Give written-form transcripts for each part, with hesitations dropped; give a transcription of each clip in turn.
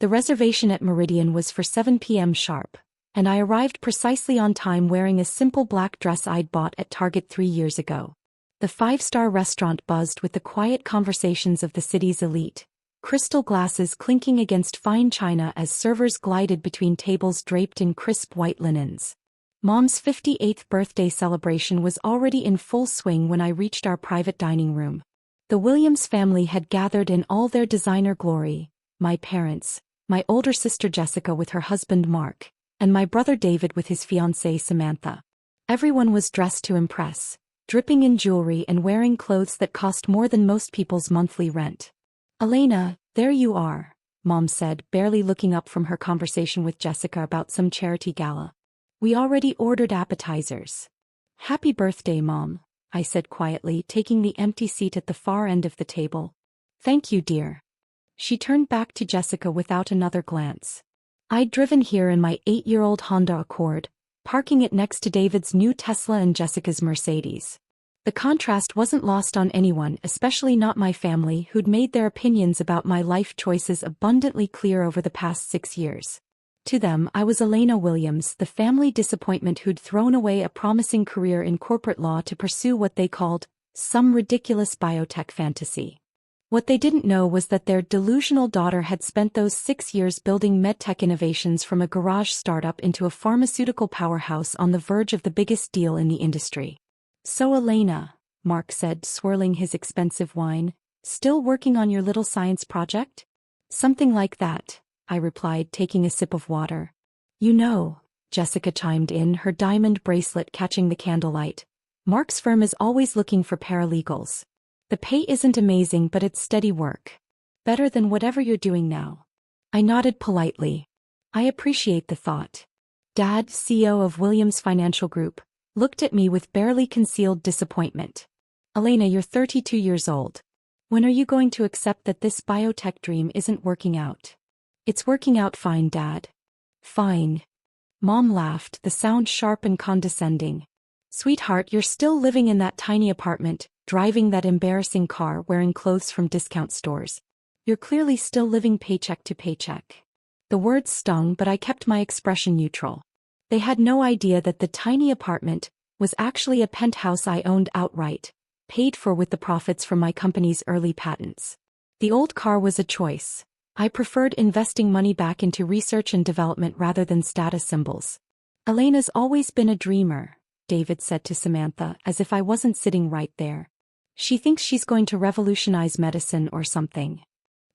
The reservation at Meridian was for 7 p.m. sharp, and I arrived precisely on time wearing a simple black dress I'd bought at Target 3 years ago. The five-star restaurant buzzed with the quiet conversations of the city's elite, crystal glasses clinking against fine china as servers glided between tables draped in crisp white linens. Mom's 58th birthday celebration was already in full swing when I reached our private dining room. The Williams family had gathered in all their designer glory: my parents, my older sister Jessica with her husband Mark, and my brother David with his fiancée Samantha. Everyone was dressed to impress, dripping in jewelry and wearing clothes that cost more than most people's monthly rent. "Elena, there you are," Mom said, barely looking up from her conversation with Jessica about some charity gala. "We already ordered appetizers." "Happy birthday, Mom," I said quietly, taking the empty seat at the far end of the table. "Thank you, dear." She turned back to Jessica without another glance. I'd driven here in my 8-year-old Honda Accord, parking it next to David's new Tesla and Jessica's Mercedes. The contrast wasn't lost on anyone, especially not my family, who'd made their opinions about my life choices abundantly clear over the past 6 years. To them, I was Elena Williams, the family disappointment who'd thrown away a promising career in corporate law to pursue what they called some ridiculous biotech fantasy. What they didn't know was that their delusional daughter had spent those 6 years building medtech innovations from a garage startup into a pharmaceutical powerhouse on the verge of the biggest deal in the industry. "So Elena," Mark said, swirling his expensive wine, "still working on your little science project?" "Something like that," I replied, taking a sip of water. "You know," Jessica chimed in, her diamond bracelet catching the candlelight, "Mark's firm is always looking for paralegals. The pay isn't amazing, but it's steady work. Better than whatever you're doing now." I nodded politely. I appreciate the thought. Dad, CEO of Williams Financial Group, looked at me with barely concealed disappointment. "Elena, you're 32 years old. When are you going to accept that this biotech dream isn't working out?" "It's working out fine, Dad." "Fine." Mom laughed, the sound sharp and condescending. "Sweetheart, you're still living in that tiny apartment, driving that embarrassing car, wearing clothes from discount stores. You're clearly still living paycheck to paycheck." The words stung, but I kept my expression neutral. They had no idea that the tiny apartment was actually a penthouse I owned outright, paid for with the profits from my company's early patents. The old car was a choice. I preferred investing money back into research and development rather than status symbols. "Elena's always been a dreamer," David said to Samantha, as if I wasn't sitting right there. "She thinks she's going to revolutionize medicine or something."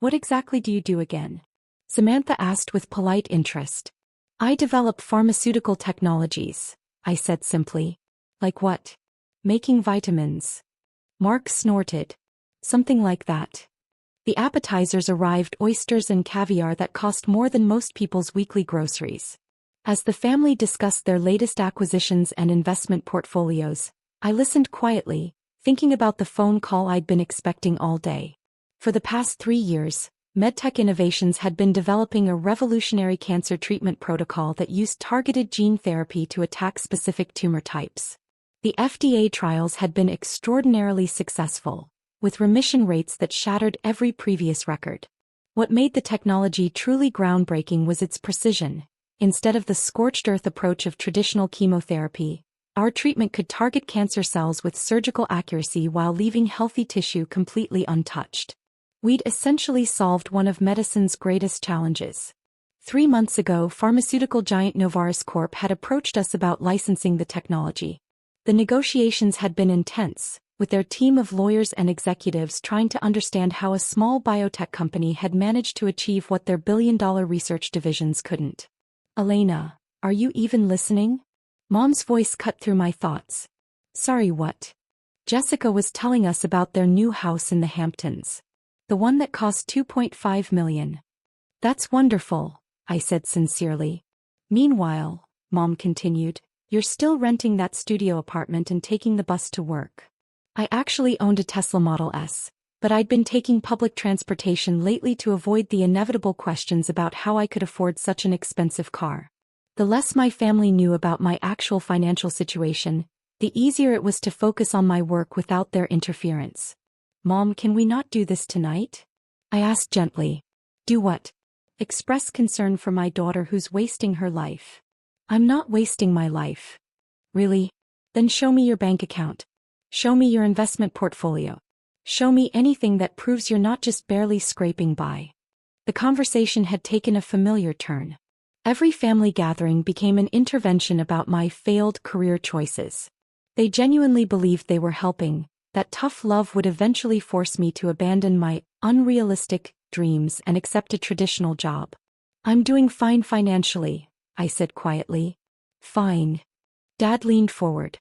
"What exactly do you do again?" Samantha asked with polite interest. "I develop pharmaceutical technologies," I said simply. "Like what?" "Making vitamins." Mark snorted. "Something like that." The appetizers arrived, oysters and caviar that cost more than most people's weekly groceries. As the family discussed their latest acquisitions and investment portfolios, I listened quietly, thinking about the phone call I'd been expecting all day. For the past 3 years, MedTech Innovations had been developing a revolutionary cancer treatment protocol that used targeted gene therapy to attack specific tumor types. The FDA trials had been extraordinarily successful, with remission rates that shattered every previous record. What made the technology truly groundbreaking was its precision. Instead of the scorched earth approach of traditional chemotherapy, our treatment could target cancer cells with surgical accuracy while leaving healthy tissue completely untouched. We'd essentially solved one of medicine's greatest challenges. 3 months ago, pharmaceutical giant Novartis Corp had approached us about licensing the technology. The negotiations had been intense, with their team of lawyers and executives trying to understand how a small biotech company had managed to achieve what their billion-dollar research divisions couldn't. "Elena, are you even listening?" Mom's voice cut through my thoughts. "Sorry, what?" "Jessica was telling us about their new house in the Hamptons. The one that cost $2.5 million. "That's wonderful," I said sincerely. "Meanwhile," Mom continued, "you're still renting that studio apartment and taking the bus to work." I actually owned a Tesla Model S, but I'd been taking public transportation lately to avoid the inevitable questions about how I could afford such an expensive car. The less my family knew about my actual financial situation, the easier it was to focus on my work without their interference. "Mom, can we not do this tonight?" I asked gently. "Do what?" Express concern for my daughter who's wasting her life. I'm not wasting my life. Really? Then show me your bank account. Show me your investment portfolio. Show me anything that proves you're not just barely scraping by. The conversation had taken a familiar turn. Every family gathering became an intervention about my failed career choices. They genuinely believed they were helping, that tough love would eventually force me to abandon my unrealistic dreams and accept a traditional job. I'm doing fine financially, I said quietly. Fine. Dad leaned forward.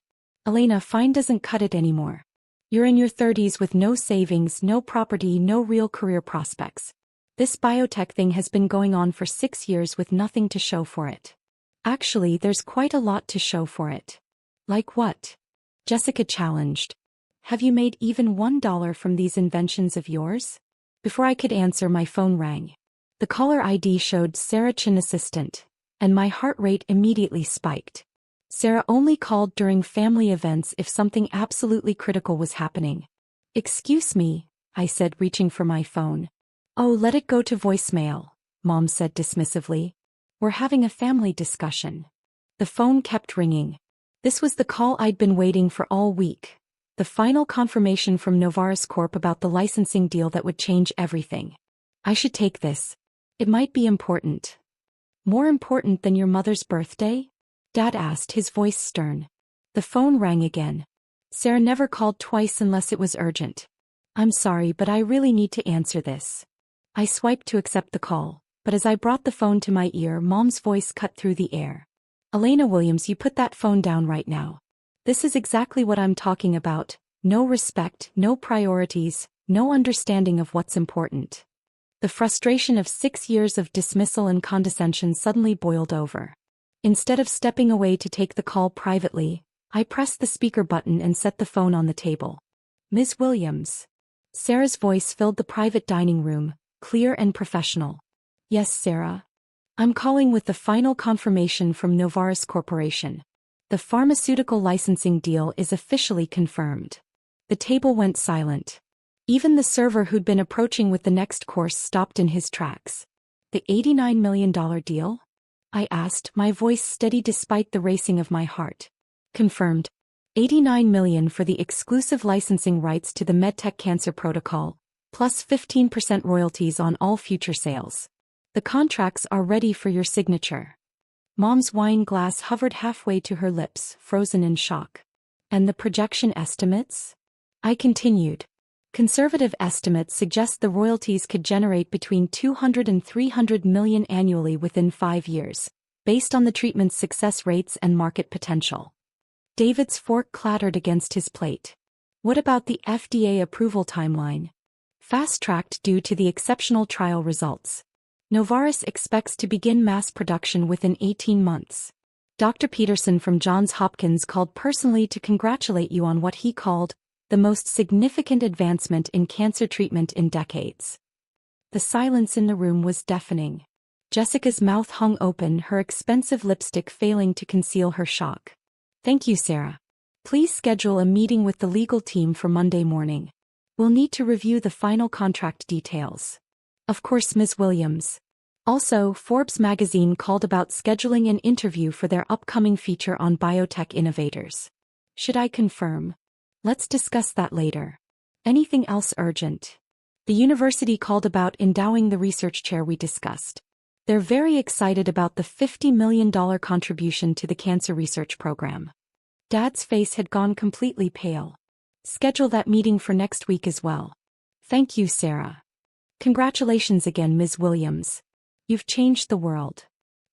Elena, fine doesn't cut it anymore. You're in your 30s with no savings, no property, no real career prospects. This biotech thing has been going on for 6 years with nothing to show for it. Actually, there's quite a lot to show for it. Like what? Jessica challenged. Have you made even $1 from these inventions of yours? Before I could answer, my phone rang. The caller ID showed Sarah Chin Assistant, and my heart rate immediately spiked. Sarah only called during family events if something absolutely critical was happening. Excuse me, I said, reaching for my phone. Oh, let it go to voicemail, Mom said dismissively. We're having a family discussion. The phone kept ringing. This was the call I'd been waiting for all week. The final confirmation from Novartis Corp about the licensing deal that would change everything. I should take this. It might be important. More important than your mother's birthday? Dad asked, his voice stern. The phone rang again. Sarah never called twice unless it was urgent. I'm sorry, but I really need to answer this. I swiped to accept the call, but as I brought the phone to my ear, Mom's voice cut through the air. Elena Williams, you put that phone down right now. This is exactly what I'm talking about. No respect, no priorities, no understanding of what's important. The frustration of 6 years of dismissal and condescension suddenly boiled over. Instead of stepping away to take the call privately, I pressed the speaker button and set the phone on the table. Ms. Williams. Sarah's voice filled the private dining room, clear and professional. Yes, Sarah. I'm calling with the final confirmation from Novartis Corporation. The pharmaceutical licensing deal is officially confirmed. The table went silent. Even the server who'd been approaching with the next course stopped in his tracks. The $89 million deal? I asked, my voice steady despite the racing of my heart. Confirmed. $89 million for the exclusive licensing rights to the MedTech cancer protocol, plus 15% royalties on all future sales. The contracts are ready for your signature. Mom's wine glass hovered halfway to her lips, frozen in shock. And the projection estimates? I continued. Conservative estimates suggest the royalties could generate between $200 and $300 million annually within 5 years, based on the treatment's success rates and market potential. David's fork clattered against his plate. What about the FDA approval timeline? Fast-tracked due to the exceptional trial results. Novartis expects to begin mass production within 18 months. Dr. Peterson from Johns Hopkins called personally to congratulate you on what he called the most significant advancement in cancer treatment in decades. The silence in the room was deafening. Jessica's mouth hung open, her expensive lipstick failing to conceal her shock. Thank you, Sarah. Please schedule a meeting with the legal team for Monday morning. We'll need to review the final contract details. Of course, Ms. Williams. Also, Forbes magazine called about scheduling an interview for their upcoming feature on biotech innovators. Should I confirm? Let's discuss that later. Anything else urgent? The university called about endowing the research chair we discussed. They're very excited about the $50 million contribution to the cancer research program. Dad's face had gone completely pale. Schedule that meeting for next week as well. Thank you, Sarah. Congratulations again, Ms. Williams. You've changed the world.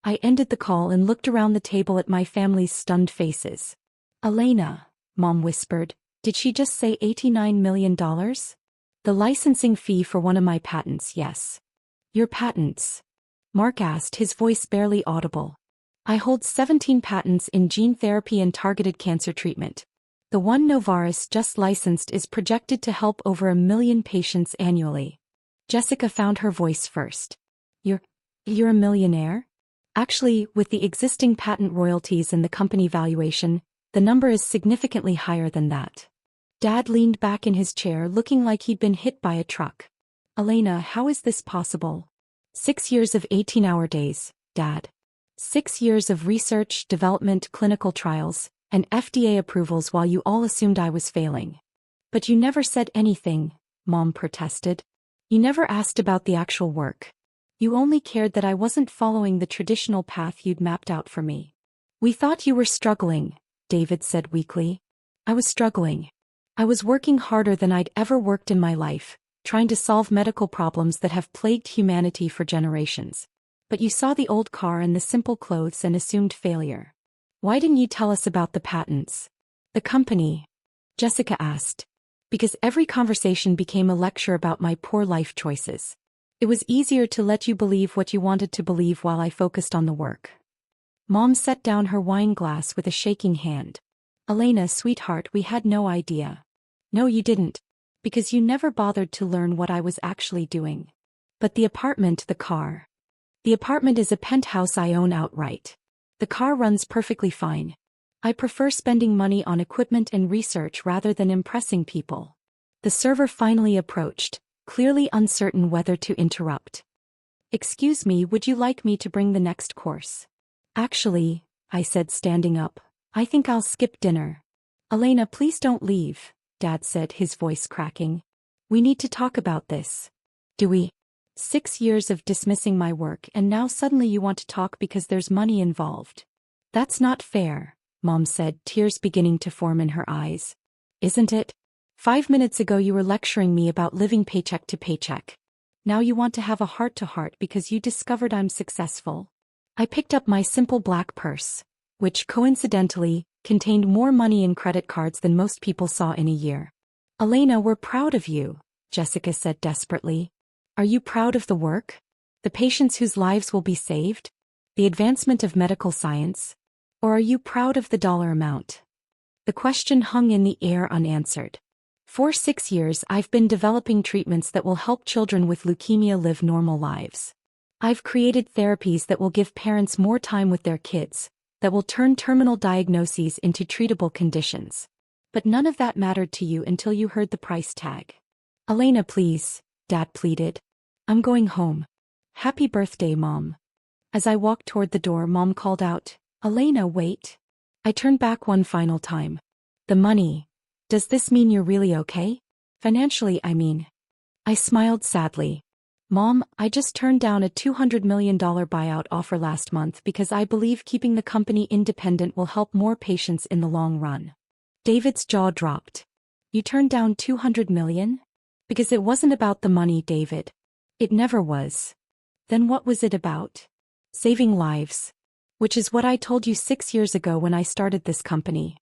I ended the call and looked around the table at my family's stunned faces. Elena, Mom whispered, did she just say $89 million? The licensing fee for one of my patents, yes. Your patents? Mark asked, his voice barely audible. I hold 17 patents in gene therapy and targeted cancer treatment. The one Novartis just licensed is projected to help over 1 million patients annually. Jessica found her voice first. You're a millionaire? Actually, with the existing patent royalties and the company valuation, the number is significantly higher than that. Dad leaned back in his chair looking like he'd been hit by a truck. Elena, how is this possible? 6 years of 18-hour days, Dad. 6 years of research, development, clinical trials, and FDA approvals while you all assumed I was failing. But you never said anything, Mom protested. You never asked about the actual work. You only cared that I wasn't following the traditional path you'd mapped out for me. We thought you were struggling, David said weakly. I was struggling. I was working harder than I'd ever worked in my life, trying to solve medical problems that have plagued humanity for generations. But you saw the old car and the simple clothes and assumed failure. Why didn't you tell us about the patents? The company? Jessica asked. Because every conversation became a lecture about my poor life choices. It was easier to let you believe what you wanted to believe while I focused on the work. Mom set down her wine glass with a shaking hand. Elena, sweetheart, we had no idea. No, you didn't. Because you never bothered to learn what I was actually doing. But the apartment, the car. The apartment is a penthouse I own outright. The car runs perfectly fine. I prefer spending money on equipment and research rather than impressing people. The server finally approached, clearly uncertain whether to interrupt. Excuse me, would you like me to bring the next course? Actually, I said, standing up, I think I'll skip dinner. Elena, please don't leave, Dad said, his voice cracking. We need to talk about this. Do we? 6 years of dismissing my work and now suddenly you want to talk because there's money involved. That's not fair, Mom said, tears beginning to form in her eyes. Isn't it? 5 minutes ago you were lecturing me about living paycheck to paycheck. Now you want to have a heart-to-heart because you discovered I'm successful. I picked up my simple black purse, which, coincidentally, contained more money in credit cards than most people saw in a year. Elena, we're proud of you, Jessica said desperately. Are you proud of the work? The patients whose lives will be saved? The advancement of medical science? Or are you proud of the dollar amount? The question hung in the air unanswered. For 6 years I've been developing treatments that will help children with leukemia live normal lives. I've created therapies that will give parents more time with their kids, that will turn terminal diagnoses into treatable conditions. But none of that mattered to you until you heard the price tag. Elena, please, Dad pleaded. I'm going home. Happy birthday, Mom. As I walked toward the door, Mom called out, Elena, wait. I turned back one final time. The money. Does this mean you're really okay? Financially, I mean. I smiled sadly. Mom, I just turned down a $200 million buyout offer last month because I believe keeping the company independent will help more patients in the long run. David's jaw dropped. You turned down $200 million? Because it wasn't about the money, David. It never was. Then what was it about? Saving lives. Which is what I told you 6 years ago when I started this company.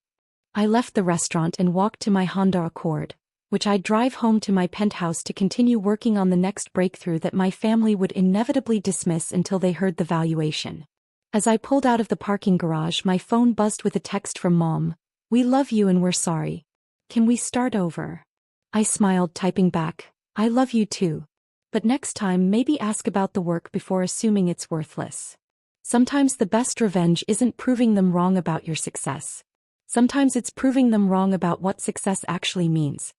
I left the restaurant and walked to my Honda Accord, which I'd drive home to my penthouse to continue working on the next breakthrough that my family would inevitably dismiss until they heard the valuation. As I pulled out of the parking garage, my phone buzzed with a text from Mom. We love you and we're sorry. Can we start over? I smiled, typing back, I love you too. But next time maybe ask about the work before assuming it's worthless. Sometimes the best revenge isn't proving them wrong about your success. Sometimes it's proving them wrong about what success actually means.